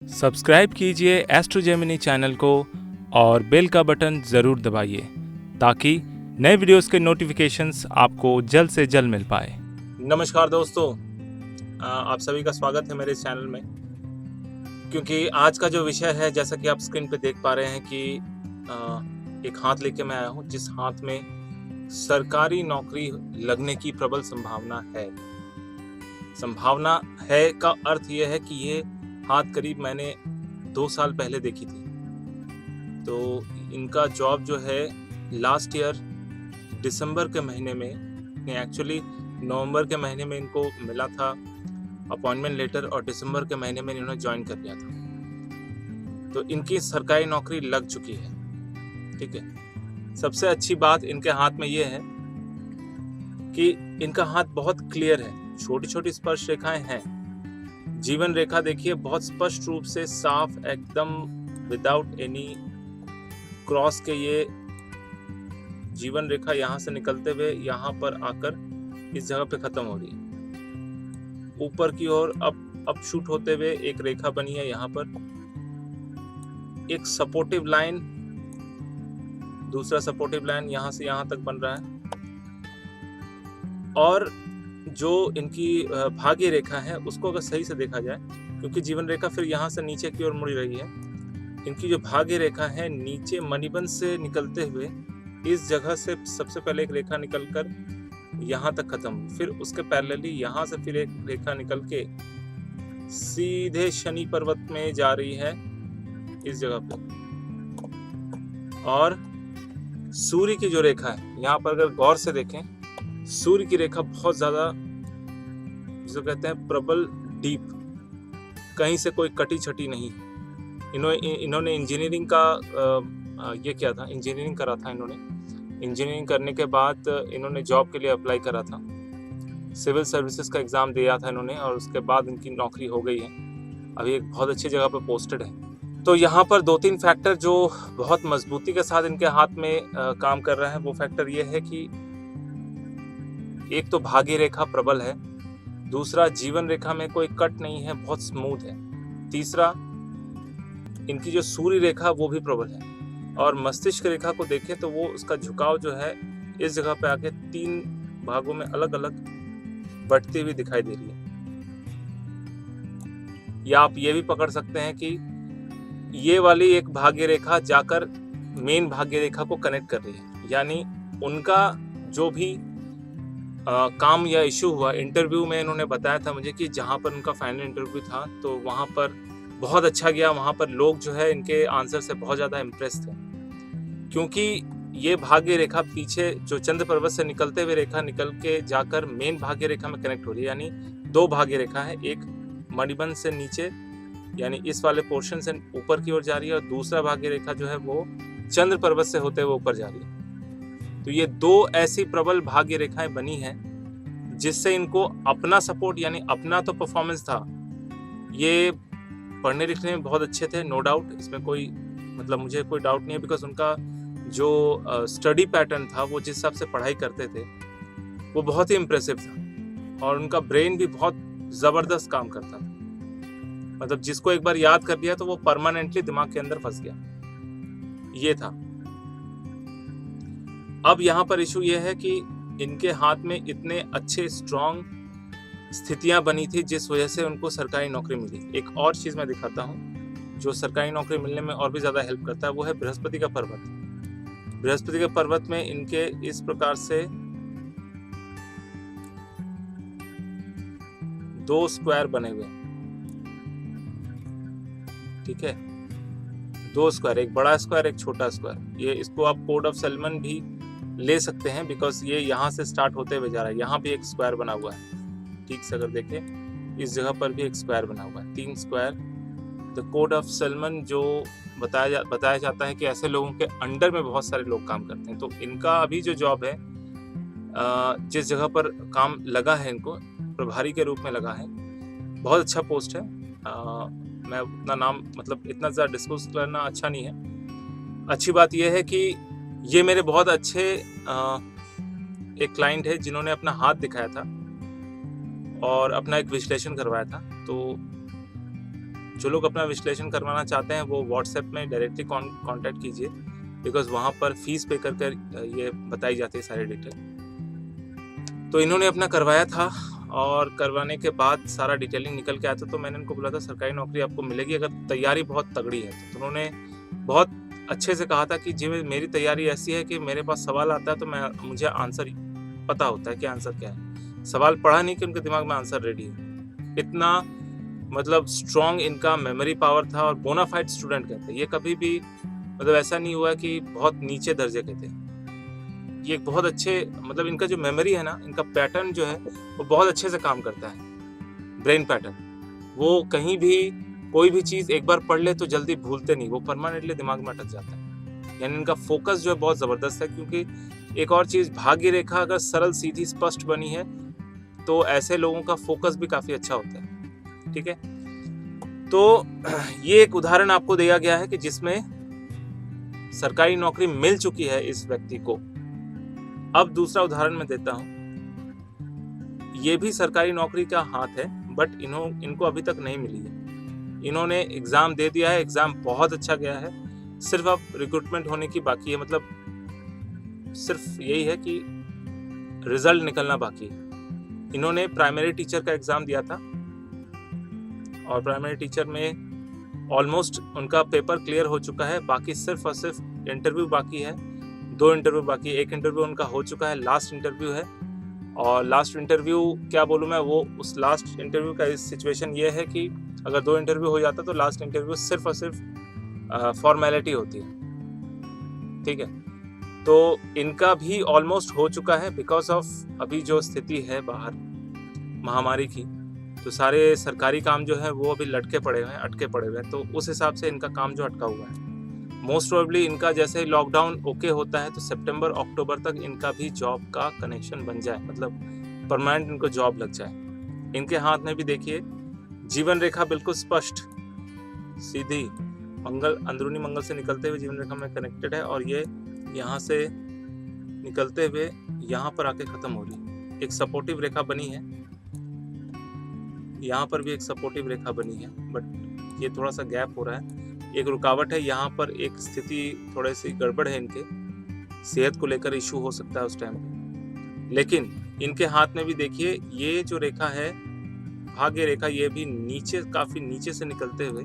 Subscribe कीजिए astro Gemini channel को और बेल का बटन ज़रूर दबाइए ताकि नए वीडियोस के नोटिफिकेशंस आपको जल्द से जल्द मिल पाए। नमस्कार दोस्तों, आप सभी का स्वागत है मेरे इस चैनल में। क्योंकि आज का जो विषय है, जैसा कि आप स्क्रीन पे देख पा रहे हैं कि एक हाथ लेके मैं आया हूँ जिस हाथ में सरकारी नौकरी लगने की प्रबल संभावना है। संभावना है का अर्थ ये है कि ये हाथ करीब मैंने 2 साल पहले देखी थी। तो इनका जॉब जो है लास्ट ईयर दिसंबर के महीने में, एक्चुअली नवंबर के महीने में इनको मिला था अपॉइंटमेंट लेटर और दिसंबर के महीने में इन्होंने ज्वाइन कर लिया था। तो इनकी सरकारी नौकरी लग चुकी है। ठीक है, सबसे अच्छी बात इनके हाथ में ये है कि इनका हाथ बहुत क्लियर है। छोटी छोटी स्पर्श रेखाएं हैं। जीवन रेखा देखिए, बहुत स्पष्ट रूप से साफ, एकदम विदाउट एनी क्रॉस के ये जीवन रेखा यहाँ से निकलते हुए यहाँ पर आकर इस जगह पे खत्म हो रही है। ऊपर की ओर अब शूट होते हुए एक रेखा बनी है। यहाँ पर एक सपोर्टिव लाइन, दूसरा सपोर्टिव लाइन यहाँ से यहाँ तक बन रहा है। और जो इनकी भाग्य रेखा है उसको अगर सही से देखा जाए, क्योंकि जीवन रेखा फिर यहाँ से नीचे की ओर मुड़ रही है, इनकी जो भाग्य रेखा है नीचे मणिबंध से निकलते हुए इस जगह से सबसे पहले एक रेखा निकलकर यहाँ तक खत्म हुई। फिर उसके पैरेलली यहाँ से फिर एक रेखा निकल के सीधे शनि पर्वत में जा रही है इस जगह पे। और सूर्य की जो रेखा है, यहाँ पर अगर गौर से देखें, सूर्य की रेखा बहुत ज्यादा, जिसे कहते हैं प्रबल डीप, कहीं से कोई कटी छटी नहीं। इन्होंने इंजीनियरिंग का ये किया था, इंजीनियरिंग करा था इन्होंने। इंजीनियरिंग करने के बाद इन्होंने जॉब के लिए अप्लाई करा था, सिविल सर्विसेज का एग्ज़ाम दिया था इन्होंने, और उसके बाद इनकी नौकरी हो गई है। अभी एक बहुत अच्छी जगह पर पोस्टेड है। तो यहाँ पर 2-3 फैक्टर जो बहुत मजबूती के साथ इनके हाथ में काम कर रहा है, वो फैक्टर ये है कि एक तो भाग्य रेखा प्रबल है, दूसरा जीवन रेखा में कोई कट नहीं है, बहुत स्मूथ है, तीसरा इनकी जो सूर्य रेखा वो भी प्रबल है। और मस्तिष्क रेखा को देखें तो वो उसका झुकाव जो है इस जगह पे आके 3 भागों में अलग अलग बढ़ती हुई दिखाई दे रही है। या आप ये भी पकड़ सकते हैं कि ये वाली एक भाग्य रेखा जाकर मेन भाग्य रेखा को कनेक्ट कर रही है। यानी उनका जो भी काम या इशू हुआ, इंटरव्यू में इन्होंने बताया था मुझे कि जहाँ पर उनका फाइनल इंटरव्यू था तो वहाँ पर बहुत अच्छा गया। वहाँ पर लोग जो है इनके आंसर से बहुत ज़्यादा इम्प्रेस थे, क्योंकि ये भाग्य रेखा पीछे जो चंद्र पर्वत से निकलते हुए रेखा निकल के जाकर मेन भाग्य रेखा में कनेक्ट हो रही है। यानी 2 भाग्य रेखा है, एक मणिबंध से नीचे यानी इस वाले पोर्शन से ऊपर की ओर जा रही है, और दूसरा भाग्य रेखा जो है वो चंद्र पर्वत से होते हुए ऊपर जा रही है। तो ये 2 ऐसी प्रबल भाग्य रेखाएं बनी हैं जिससे इनको अपना सपोर्ट, यानी अपना तो परफॉर्मेंस था, ये पढ़ने लिखने में बहुत अच्छे थे, नो डाउट, इसमें कोई मतलब मुझे कोई डाउट नहीं है, बिकॉज उनका जो स्टडी पैटर्न था, वो जिस हिसाब से पढ़ाई करते थे वो बहुत ही इम्प्रेसिव था, और उनका ब्रेन भी बहुत ज़बरदस्त काम करता था। मतलब जिसको एक बार याद कर लिया तो वो परमानेंटली दिमाग के अंदर फंस गया, ये था। अब यहाँ पर इशू ये है कि इनके हाथ में इतने अच्छे स्ट्रॉन्ग स्थितियां बनी थी जिस वजह से उनको सरकारी नौकरी मिली। एक और चीज़ मैं दिखाता हूँ जो सरकारी नौकरी मिलने में और भी ज़्यादा हेल्प करता है, वो है बृहस्पति का पर्वत। बृहस्पति के पर्वत में इनके इस प्रकार से 2 स्क्वायर बने हुए, ठीक है, 2 स्क्वायर, एक बड़ा स्क्वायर एक छोटा स्क्वायर। ये इसको आप कोड ऑफ सैलमन भी ले सकते हैं, बिकॉज ये यहाँ से स्टार्ट होते हुए जा रहा है। यहाँ भी एक स्क्वायर बना हुआ है, ठीक से अगर देखें इस जगह पर भी एक स्क्वायर बना हुआ है, 3 square. The code of salmon जो बताया जाता है कि ऐसे लोगों के अंडर में बहुत सारे लोग काम करते हैं। तो इनका अभी जो जॉब है, जिस जगह पर काम लगा है, इनको प्रभारी के रूप में लगा है, बहुत अच्छा पोस्ट है। मैं उतना नाम, मतलब इतना ज़्यादा डिस्कस करना अच्छा नहीं है। अच्छी बात यह है कि ये मेरे बहुत अच्छे एक क्लाइंट है जिन्होंने अपना हाथ दिखाया था और अपना एक विश्लेषण करवाया था। तो जो लोग अपना विश्लेषण करवाना चाहते हैं वो व्हाट्सएप में डायरेक्टली कांटेक्ट कीजिए, बिकॉज वहाँ पर फीस पे कर ये बताई जाती है सारी डिटेल। तो इन्होंने अपना करवाया था और करवाने के बाद सारा डिटेलिंग निकल के आया था। तो मैंने इनको बोला था सरकारी नौकरी आपको मिलेगी अगर तैयारी बहुत तगड़ी है। तो उन्होंने बहुत अच्छे से कहा था कि जी मेरी तैयारी ऐसी है कि मेरे पास सवाल आता है तो मुझे आंसर पता होता है कि आंसर क्या है। सवाल पढ़ा नहीं कि उनके दिमाग में आंसर रेडी है। इतना मतलब स्ट्रॉन्ग इनका मेमोरी पावर था और बोनाफाइड स्टूडेंट कहते हैं। ये कभी भी मतलब ऐसा नहीं हुआ कि बहुत नीचे दर्जे के थे। ये बहुत अच्छे मतलब इनका जो मेमोरी है ना, इनका पैटर्न जो है वो बहुत अच्छे से काम करता है। ब्रेन पैटर्न वो कहीं भी कोई भी चीज़ एक बार पढ़ ले तो जल्दी भूलते नहीं, वो परमानेंटली दिमाग में अटक जाता है। यानी इनका फोकस जो है बहुत ज़बरदस्त है। क्योंकि एक और चीज़, भाग्य रेखा अगर सरल सीधी स्पष्ट बनी है तो ऐसे लोगों का फोकस भी काफ़ी अच्छा होता है। ठीक है, तो ये एक उदाहरण आपको दिया गया है कि जिसमें सरकारी नौकरी मिल चुकी है इस व्यक्ति को। अब दूसरा उदाहरण मैं देता हूं। ये भी सरकारी नौकरी का हाथ है बट इनको अभी तक नहीं मिली है। इन्होंने एग्जाम दे दिया है, एग्जाम बहुत अच्छा गया है, सिर्फ अब रिक्रूटमेंट होने की बाकी है। मतलब सिर्फ यही है कि रिजल्ट निकलना बाकी है। इन्होंने प्राइमरी टीचर का एग्जाम दिया था और प्राइमरी टीचर में ऑलमोस्ट उनका पेपर क्लियर हो चुका है। बाकी सिर्फ और सिर्फ इंटरव्यू बाकी है, 2 इंटरव्यू बाकी है। एक इंटरव्यू उनका हो चुका है, लास्ट इंटरव्यू है। और लास्ट इंटरव्यू क्या बोलूँ मैं, वो उस लास्ट इंटरव्यू का सिचुएशन ये है कि अगर 2 इंटरव्यू हो जाता तो लास्ट इंटरव्यू सिर्फ और सिर्फ फॉर्मेलिटी होती है। ठीक है, तो इनका भी ऑलमोस्ट हो चुका है। बिकॉज ऑफ अभी जो स्थिति है बाहर महामारी की, तो सारे सरकारी काम जो है वो अभी अटके पड़े हुए हैं। तो उस हिसाब से इनका काम जो अटका हुआ है, मोस्ट प्रोबेबली इनका जैसे लॉकडाउन ओके होता है तो सितंबर अक्टूबर तक इनका भी जॉब का कनेक्शन बन जाए, मतलब परमानेंट इनको जॉब लग जाए। इनके हाथ में भी देखिए जीवन रेखा बिल्कुल स्पष्ट सीधी मंगल, अंदरूनी मंगल से निकलते हुए जीवन रेखा में कनेक्टेड है और ये यहाँ से निकलते हुए यहाँ पर आके खत्म हो रही है। एक सपोर्टिव रेखा बनी है, यहाँ पर भी एक सपोर्टिव रेखा बनी है, बट ये थोड़ा सा गैप हो रहा है। एक रुकावट है यहाँ पर, एक स्थिति थोड़ी सी गड़बड़ है, इनके सेहत को लेकर इशू हो सकता है उस टाइम पे। लेकिन इनके हाथ में भी देखिए ये जो रेखा है भाग्य रेखा, ये भी नीचे, काफी नीचे से निकलते हुए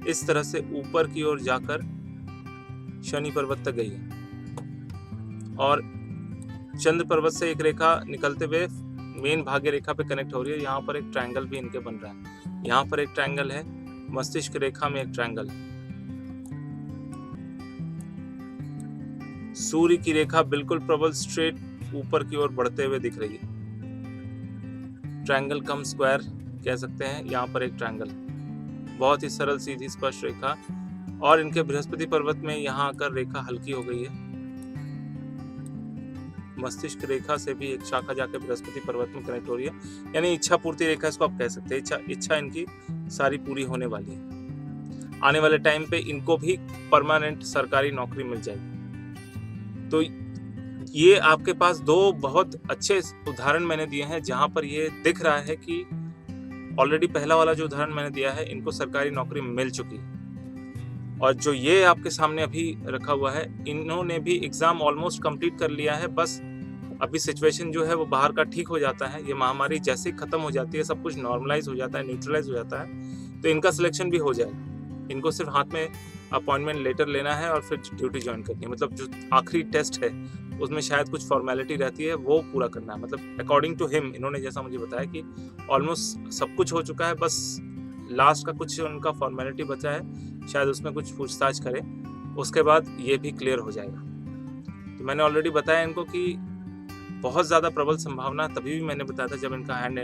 इस तरह से ऊपर की ओर जाकर शनि पर्वत तक गई है और चंद्र पर्वत से एक रेखा निकलते हुए मेन भाग्य रेखा पे कनेक्ट हो रही है। यहाँ पर एक ट्रायंगल भी इनके बन रहा है, यहाँ पर एक ट्रायंगल है, मस्तिष्क रेखा में एक ट्रायंगल है। सूर्य की रेखा बिल्कुल प्रबल स्ट्रेट ऊपर की ओर बढ़ते हुए दिख रही है। ट्रायंगल कम स्क्वायर कह सकते हैं। यहाँ पर एक ट्रायंगल, बहुत ही सरल सीधी स्पष्ट रेखा। और इनके बृहस्पति पर्वत में यहाँ आकर रेखा हल्की हो गई है। मस्तिष्क रेखा से भी एक शाखा जाकर बृहस्पति पर्वत में कनेक्ट हो रही है। यानी इच्छा पूर्ति रेखा इसको आप कह सकते हैं। इच्छा इनकी सारी पूरी होने वाली है। आने वाले टाइम पे इनको भी परमानेंट सरकारी नौकरी मिल जाएगी। तो ये आपके पास 2 बहुत अच्छे उदाहरण मैंने दिए हैं जहां पर ये दिख रहा है कि ऑलरेडी पहला वाला जो उदाहरण मैंने दिया है, इनको सरकारी नौकरी मिल चुकी है। और जो ये आपके सामने अभी रखा हुआ है, इन्होंने भी एग्जाम ऑलमोस्ट कंप्लीट कर लिया है। बस अभी सिचुएशन जो है वो बाहर का ठीक हो जाता है। ये महामारी जैसे ही खत्म हो जाती है, सब कुछ नॉर्मलाइज हो जाता है, न्यूट्रलाइज हो जाता है, तो इनका सिलेक्शन भी हो जाएगा। इनको सिर्फ हाथ में अपॉइंटमेंट लेटर लेना है और फिर ड्यूटी ज्वाइन करनी है। मतलब जो आखिरी टेस्ट है उसमें शायद कुछ फॉर्मेलिटी रहती है, वो पूरा करना है। मतलब अकॉर्डिंग टू हिम, इन्होंने जैसा मुझे बताया कि ऑलमोस्ट सब कुछ हो चुका है, बस लास्ट का कुछ उनका फॉर्मेलिटी बचा है, शायद उसमें कुछ पूछताछ करें, उसके बाद ये भी क्लियर हो जाएगा। तो मैंने ऑलरेडी बताया इनको कि बहुत ज़्यादा प्रबल संभावना तभी भी मैंने बताया था जब इनका हैंड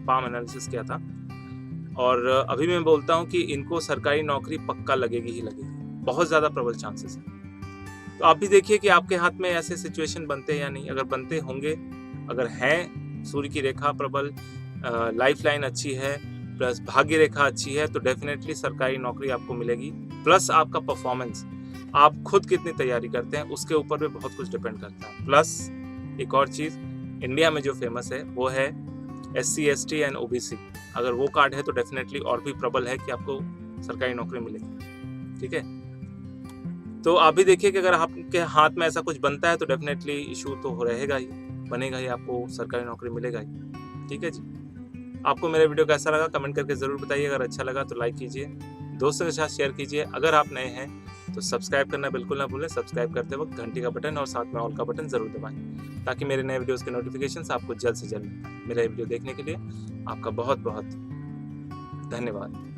पाम एनालिसिस किया था। और अभी मैं बोलता हूँ कि इनको सरकारी नौकरी पक्का लगेगी ही लगेगी, बहुत ज़्यादा प्रबल चांसेस है। तो आप भी देखिए कि आपके हाथ में ऐसे सिचुएशन बनते हैं या नहीं। अगर बनते होंगे, अगर हैं, सूर्य की रेखा प्रबल, लाइफ लाइन अच्छी है, प्लस भाग्य रेखा अच्छी है, तो डेफिनेटली सरकारी नौकरी आपको मिलेगी। प्लस आपका परफॉर्मेंस, आप खुद कितनी तैयारी करते हैं उसके ऊपर भी बहुत कुछ डिपेंड करता है। प्लस एक और चीज़ इंडिया में जो फेमस है वो है SC ST एंड OBC, अगर वो कार्ड है तो डेफिनेटली और भी प्रबल है कि आपको सरकारी नौकरी मिलेगी। ठीक है, तो आप भी देखिए कि अगर आपके हाथ में ऐसा कुछ बनता है तो डेफिनेटली इशू तो रहेगा ही, बनेगा ही, आपको सरकारी नौकरी मिलेगा ही। ठीक है जी, आपको मेरा वीडियो कैसा लगा कमेंट करके ज़रूर बताइए। अगर अच्छा लगा तो लाइक कीजिए, दोस्तों के साथ शेयर कीजिए। अगर आप नए हैं तो सब्सक्राइब करना बिल्कुल ना भूलें। सब्सक्राइब करते वक्त घंटी का बटन और साथ में ऑल का बटन ज़रूर दबाएं, ताकि मेरे नए वीडियोज़ के नोटिफिकेशंस आपको जल्द से जल्द मिल पाएं। मेरा वीडियो देखने के लिए आपका बहुत बहुत धन्यवाद।